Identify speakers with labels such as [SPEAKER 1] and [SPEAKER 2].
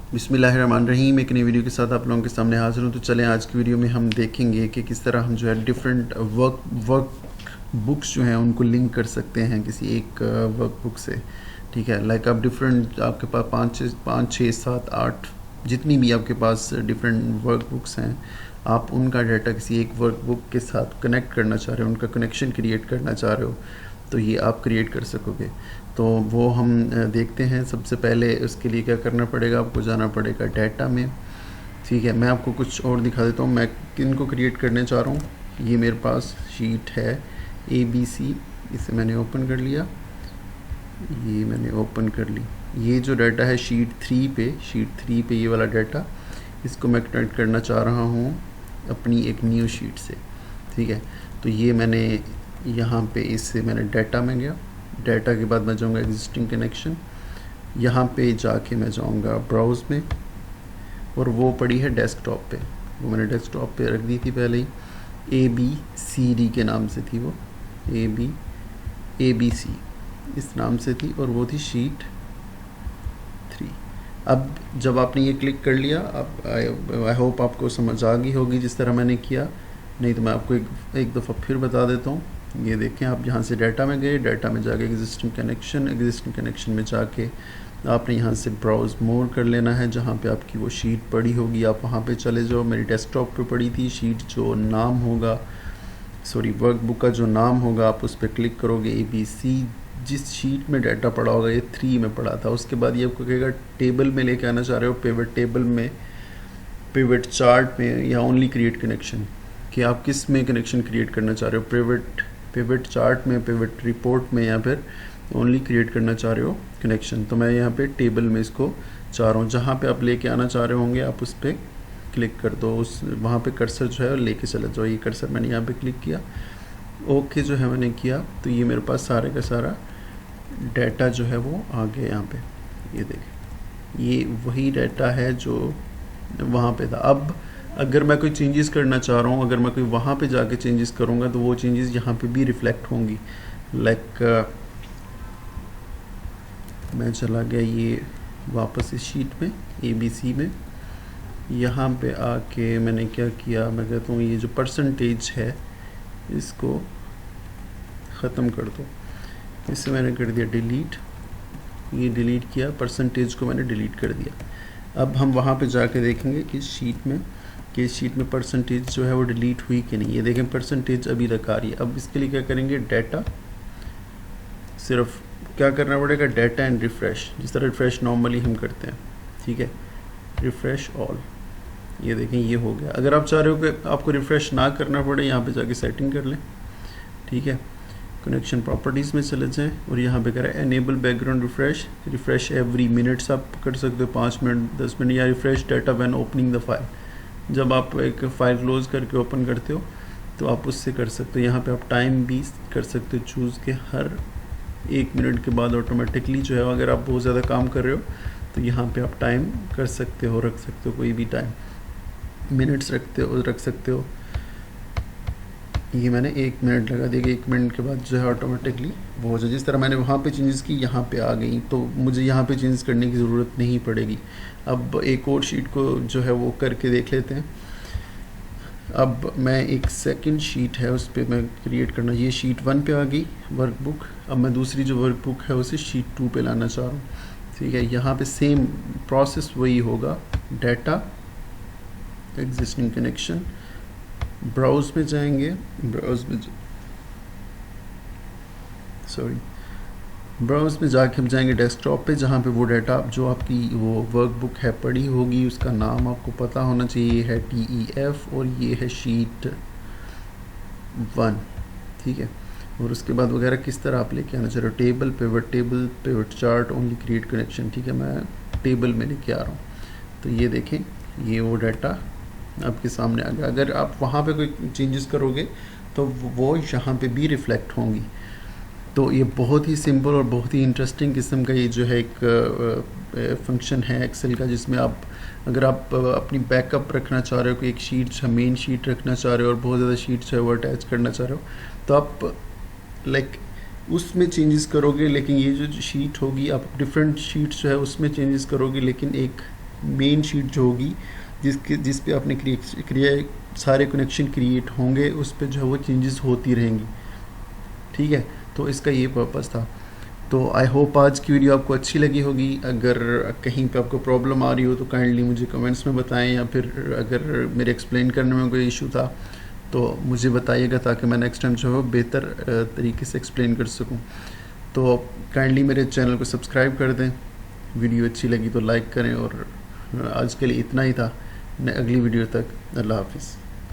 [SPEAKER 1] बिस्मिल्लाहिर्रहमानिर्रहीम। एक नई वीडियो के साथ आप लोगों के सामने हाजिर हूँ। तो चलें, आज की वीडियो में हम देखेंगे कि किस तरह हम जो है डिफरेंट वर्क बुक्स जो हैं उनको लिंक कर सकते हैं किसी एक वर्क बुक से। ठीक है, लाइक आप डिफरेंट, आपके पास पाँच छः सात आठ जितनी भी आपके पास डिफरेंट वर्क बुक्स हैं, आप उनका डाटा किसी एक वर्क बुक के साथ कनेक्ट करना चाह रहे हो, उनका कनेक्शन क्रिएट करना चाह रहे हो, तो ये आप क्रिएट कर सकोगे। तो वो हम देखते हैं। सबसे पहले उसके लिए क्या करना पड़ेगा, आपको जाना पड़ेगा डाटा में। ठीक है, मैं आपको कुछ और दिखा देता हूँ मैं किन को क्रिएट करने चाह रहा हूँ। ये मेरे पास शीट है ABC, इसे मैंने ओपन कर लिया, ये मैंने ओपन कर ली। ये जो डाटा है शीट 3 पे ये वाला डाटा, इसको मैं कनेक्ट करना चाह रहा हूँ अपनी एक न्यू शीट से। ठीक है, तो ये मैंने यहाँ पे इससे मैंने डाटा में गया। डाटा के बाद मैं जाऊँगा एग्जिस्टिंग कनेक्शन, यहाँ पे जाके मैं जाऊँगा ब्राउज़ में, और वो पड़ी है डेस्कटॉप पे। वो मैंने डेस्कटॉप पे रख दी थी पहले ही, ABCD के नाम से थी वो, ABC इस नाम से थी, और वो थी शीट 3। अब जब आपने ये क्लिक कर लिया, अब आई होप आपको समझ आ गई होगी जिस तरह मैंने किया। नहीं तो मैं आपको एक दफ़ा फिर बता देता हूँ। ये देखें, आप यहाँ से डाटा में गए, डाटा में जाके एग्जिस्टिंग कनेक्शन में जाके आपने यहाँ से ब्राउज़ मोर कर लेना है। जहाँ पे आपकी वो शीट पड़ी होगी आप वहाँ पे चले जाओ। मेरी डेस्कटॉप पे पड़ी थी शीट, जो नाम होगा, सॉरी वर्क बुक का जो नाम होगा, आप उस पर क्लिक करोगे। ABC जिस शीट में डाटा पड़ा होगा, ये 3 में पड़ा था। उसके बाद ये आपको कहेगा टेबल में लेके आना चाह रहे हो, पिवट टेबल में, पिवट चार्ट में, या ओनली क्रिएट कनेक्शन, कि आप किस में कनेक्शन क्रिएट करना चाह रहे हो, पिवट चार्ट में, पिवट रिपोर्ट में, या फिर ओनली क्रिएट करना चाह रहे हो कनेक्शन। तो मैं यहाँ पे टेबल में इसको चाह रहा हूँ। जहाँ पे आप लेके आना चाह रहे होंगे आप उस पर क्लिक कर दो, उस वहाँ पे कर्सर जो है लेके चले जाओ। ये कर्सर मैंने यहाँ पे क्लिक किया, ओके जो है मैंने किया, तो ये मेरे पास सारे का सारा डाटा जो है वो आ गया यहाँ पे। ये देखें, ये वही डाटा है जो वहाँ पे था। अब अगर मैं कोई चेंजेस करना चाह रहा हूँ, अगर मैं कोई वहाँ पे जाके चेंजेस करूँगा, तो वो चेंजेस यहाँ पे भी रिफ्लेक्ट होंगी। लाइक मैं चला गया ये वापस इस शीट में, ABC में, यहाँ पे आके मैंने क्या किया, मैं कहता हूँ ये जो परसेंटेज है इसको ख़त्म कर दो। इसे मैंने कर दिया डिलीट, ये डिलीट किया, परसेंटेज को मैंने डिलीट कर दिया। अब हम वहाँ पे जाके देखेंगे कि शीट में परसेंटेज जो है वो डिलीट हुई कि नहीं। ये देखें, परसेंटेज अभी तक आ रही है। अब इसके लिए क्या करेंगे, डाटा, सिर्फ क्या करना पड़ेगा, डाटा एंड रिफ़्रेश, जिस तरह रिफ़्रेश नॉर्मली हम करते हैं। ठीक है, रिफ़्रेश ऑल, ये देखें ये हो गया। अगर आप चाह रहे हो कि आपको रिफ़्रेश ना करना पड़े, यहाँ पे जाके सेटिंग कर लें। ठीक है, कनेक्शन प्रॉपर्टीज़ में चले जाएं, और यहाँ पे करें enable background refresh every minutes आप कर सकते हो, 5 मिनट 10 मिनट, या refresh data when opening the file, जब आप एक फ़ाइल क्लोज करके ओपन करते हो तो आप उससे कर सकते हो। यहाँ पे आप टाइम भी कर सकते हो चूज़ के, हर 1 मिनट के बाद ऑटोमेटिकली जो है, अगर आप बहुत ज़्यादा काम कर रहे हो तो यहाँ पे आप टाइम कर सकते हो, रख सकते हो कोई भी टाइम, मिनट्स रख सकते हो। ये मैंने 1 मिनट लगा दिया, 1 मिनट के बाद जो है ऑटोमेटिकली वो हो जाए। जिस तरह मैंने वहाँ पे चेंजेस की, यहाँ पे आ गई, तो मुझे यहाँ पे चेंजेस करने की ज़रूरत नहीं पड़ेगी। अब एक और शीट को जो है वो करके देख लेते हैं। अब मैं एक सेकंड शीट है उस पर मैं क्रिएट करना, ये शीट 1 पे आ गई वर्कबुक। अब मैं दूसरी जो वर्कबुक है उसे शीट 2 पे लाना चाह रहा हूँ। ठीक है, यहाँ पे सेम प्रोसेस वही होगा, डाटा, एग्जिस्टिंग कनेक्शन, ब्राउज़ में जाएंगे, ब्राउज़ में जाके हम जाएंगे डेस्कटॉप पे, जहाँ पे वो डाटा जो आपकी वो वर्कबुक है पड़ी होगी, उसका नाम आपको पता होना चाहिए। ये है TEF और ये है शीट 1। ठीक है, और उसके बाद वगैरह किस तरह आप लेके आना चाह रहे हो, table, pivot chart, only create connection. ठीक है, मैं टेबल में लेके आ रहा हूँ। तो ये देखें, ये वो डाटा आपके सामने आ गया। अगर आप वहाँ पे कोई चेंजेस करोगे तो वो यहाँ पे भी रिफ्लेक्ट होंगी। तो ये बहुत ही सिंपल और बहुत ही इंटरेस्टिंग किस्म का ये जो है एक फंक्शन है एक्सेल का, जिसमें आप, अगर आप अपनी बैकअप रखना चाह रहे हो, कि एक शीट, मेन शीट रखना चाह रहे हो और बहुत ज़्यादा शीट्स है वो अटैच करना चाह रहे हो, तो आप लाइक उसमें चेंजेस करोगे, लेकिन ये जो शीट होगी आप डिफरेंट शीट्स जो है उसमें चेंजेस करोगे, लेकिन एक मेन शीट जो होगी जिस पे आपने सारे कनेक्शन क्रिएट होंगे, उस पे जो है वो चेंजेस होती रहेंगी। ठीक है, तो इसका ये पर्पस था। तो आई होप आज की वीडियो आपको अच्छी लगी होगी। अगर कहीं पे आपको प्रॉब्लम आ रही हो तो काइंडली मुझे कमेंट्स में बताएं, या फिर अगर मेरे एक्सप्लेन करने में कोई इशू था तो मुझे बताइएगा, ताकि मैं नेक्स्ट टाइम जो है बेहतर तरीके से एक्सप्लेन कर सकूं। तो काइंडली मेरे चैनल को सब्सक्राइब कर दें, वीडियो अच्छी लगी तो लाइक करें, और आज के लिए इतना ही था। अगली वीडियो तक अल्लाह हाफिज़।